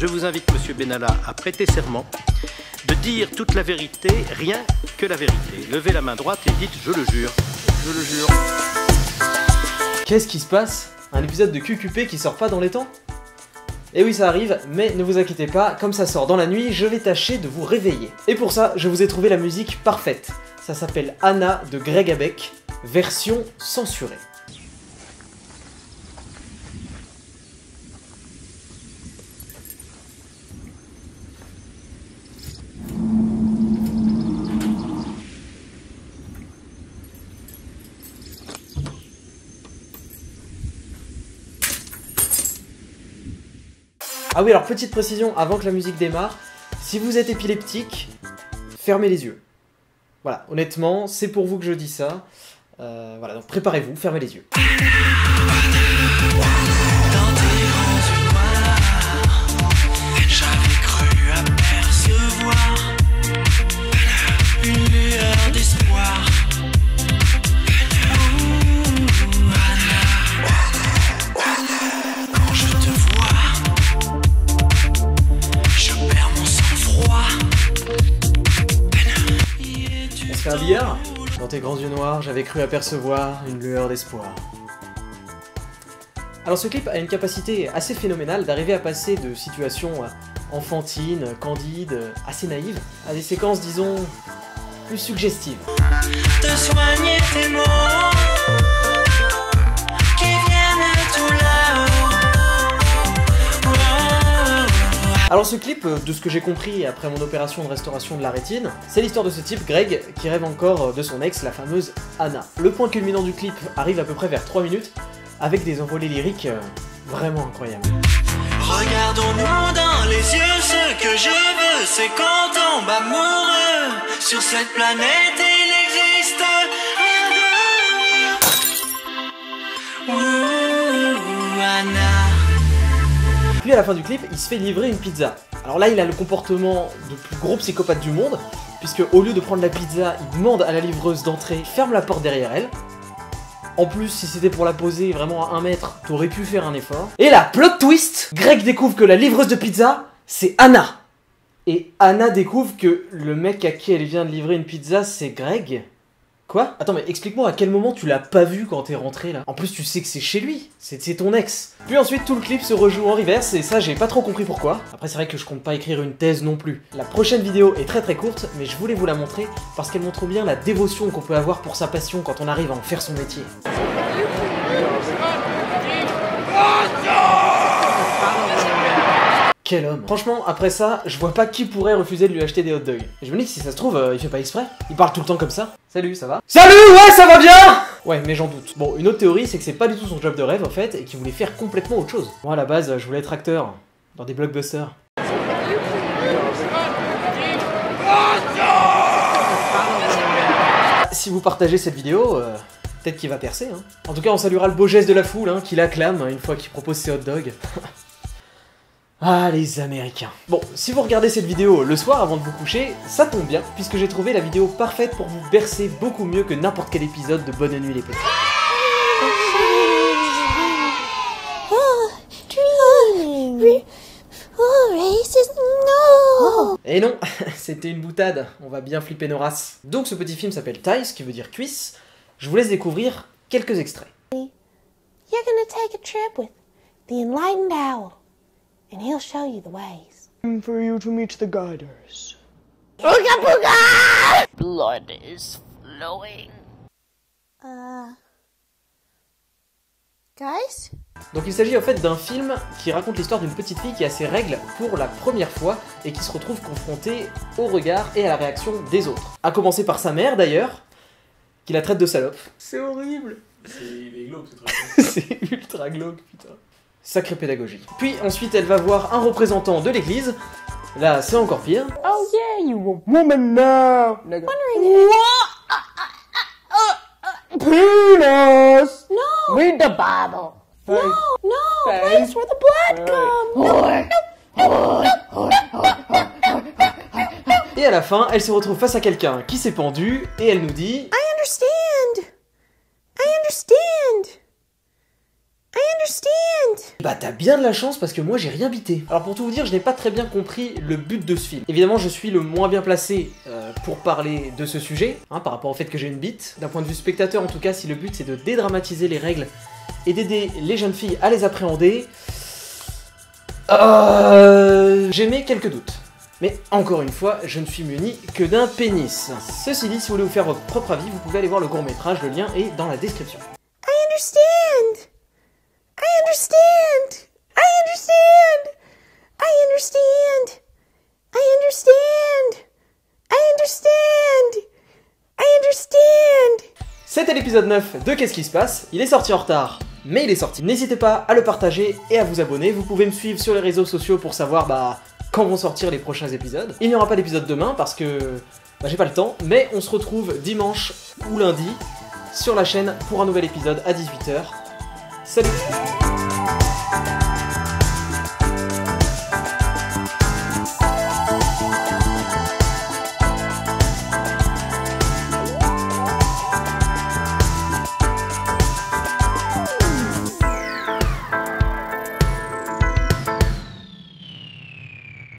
je vous invite, monsieur Benalla, à prêter serment, de dire toute la vérité, rien que la vérité. Levez la main droite et dites « je le jure ». Je le jure. Qu'est-ce qui se passe? Un épisode de QQP qui sort pas dans les temps? Et oui, ça arrive, mais ne vous inquiétez pas, comme ça sort dans la nuit, je vais tâcher de vous réveiller. Et pour ça, je vous ai trouvé la musique parfaite. Ça s'appelle Anna de Greg Abec, version censurée. Ah oui, alors petite précision avant que la musique démarre, si vous êtes épileptique, fermez les yeux. Voilà, honnêtement, c'est pour vous que je dis ça. Voilà, donc préparez-vous, fermez les yeux. J'avais cru apercevoir une lueur d'espoir. Quand je te vois, je perds mon sang-froid. On se fait un billard? Dans tes grands yeux noirs, j'avais cru apercevoir une lueur d'espoir. Alors ce clip a une capacité assez phénoménale d'arriver à passer de situations enfantines, candides, assez naïves, à des séquences, disons, plus suggestives. De soigner tes mots qui viennent de tout là-haut. Alors ce clip, de ce que j'ai compris après mon opération de restauration de la rétine, c'est l'histoire de ce type, Greg, qui rêve encore de son ex, la fameuse Anna. Le point culminant du clip arrive à peu près vers 3 minutes, avec des envolées lyriques vraiment incroyables. Regardons-nous dans les yeux, ce que je veux, c'est qu'on tombe amoureux. Sur cette planète, il existe rien de mieux. Anna. Puis à la fin du clip, il se fait livrer une pizza. Alors là, il a le comportement de plus gros psychopathe du monde, puisque au lieu de prendre la pizza, il demande à la livreuse d'entrer, ferme la porte derrière elle. En plus, si c'était pour la poser vraiment à 1 mètre, t'aurais pu faire un effort. Et là, plot twist, Greg découvre que la livreuse de pizza, c'est Anna. Et Anna découvre que le mec à qui elle vient de livrer une pizza, c'est Greg. Quoi? Attends, mais explique-moi à quel moment tu l'as pas vu quand t'es rentré là? En plus, tu sais que c'est chez lui, c'est ton ex. Puis ensuite, tout le clip se rejoue en reverse, et ça, j'ai pas trop compris pourquoi. Après, c'est vrai que je compte pas écrire une thèse non plus. La prochaine vidéo est très courte, mais je voulais vous la montrer parce qu'elle montre bien la dévotion qu'on peut avoir pour sa passion quand on arrive à en faire son métier. Quel homme. Franchement, après ça, je vois pas qui pourrait refuser de lui acheter des hot dogs. Et je me dis que si ça se trouve, il fait pas exprès. Il parle tout le temps comme ça. Salut, ça va? Salut, ouais, ça va bien? Ouais, mais j'en doute. Bon, une autre théorie, c'est que c'est pas du tout son job de rêve, en fait, et qu'il voulait faire complètement autre chose. Moi, à la base, je voulais être acteur, dans des blockbusters. Si vous partagez cette vidéo, peut-être qu'il va percer, hein. En tout cas, on saluera le beau geste de la foule, hein, qui l'acclame une fois qu'il propose ses hot dogs. Ah, les Américains. Bon, si vous regardez cette vidéo le soir avant de vous coucher, ça tombe bien, puisque j'ai trouvé la vidéo parfaite pour vous bercer beaucoup mieux que n'importe quel épisode de Bonne Nuit les petits. Oh, dreaming. Oh, racist, no. Et non, c'était une boutade, on va bien flipper nos races. Donc ce petit film s'appelle Thighs, qui veut dire cuisse. Je vous laisse découvrir quelques extraits. You're gonna take a trip with the enlightened owl, and he'll show you the ways. Time for you to meet the guiders. Booga booga! Blood is flowing. Guys? Donc il s'agit en fait d'un film qui raconte l'histoire d'une petite fille qui a ses règles pour la première fois et qui se retrouve confrontée au regard et à la réaction des autres. À commencer par sa mère d'ailleurs, qui la traite de salope. C'est horrible. C'est glauque, c'est très C'est ultra glauque, putain. Sacrée pédagogie. Puis ensuite elle va voir un représentant de l'église. Là c'est encore pire. Oh yeah, you a woman now. Nigga. Penis. No! Read the Bible. No! That's where the blood comes! Et à la fin, elle se retrouve face à quelqu'un qui s'est pendu et elle nous dit I understand! I understand! I understand! Bah t'as bien de la chance parce que moi j'ai rien bité. Alors pour tout vous dire, je n'ai pas très bien compris le but de ce film. Évidemment, je suis le moins bien placé pour parler de ce sujet, hein, par rapport au fait que j'ai une bite. D'un point de vue spectateur, en tout cas, si le but c'est de dédramatiser les règles et d'aider les jeunes filles à les appréhender, j'émets quelques doutes. Mais encore une fois, je ne suis muni que d'un pénis. Ceci dit, si vous voulez vous faire votre propre avis, vous pouvez aller voir le court-métrage, le lien est dans la description. I understand. I understand. I understand. I understand. I understand. I understand. I understand. C'était l'épisode 9 de Qu'est-ce qui se passe? Il est sorti en retard, mais il est sorti. N'hésitez pas à le partager et à vous abonner. Vous pouvez me suivre sur les réseaux sociaux pour savoir quand vont sortir les prochains épisodes. Il n'y aura pas d'épisode demain parce que j'ai pas le temps, mais on se retrouve dimanche ou lundi sur la chaîne pour un nouvel épisode à 18h. Salut!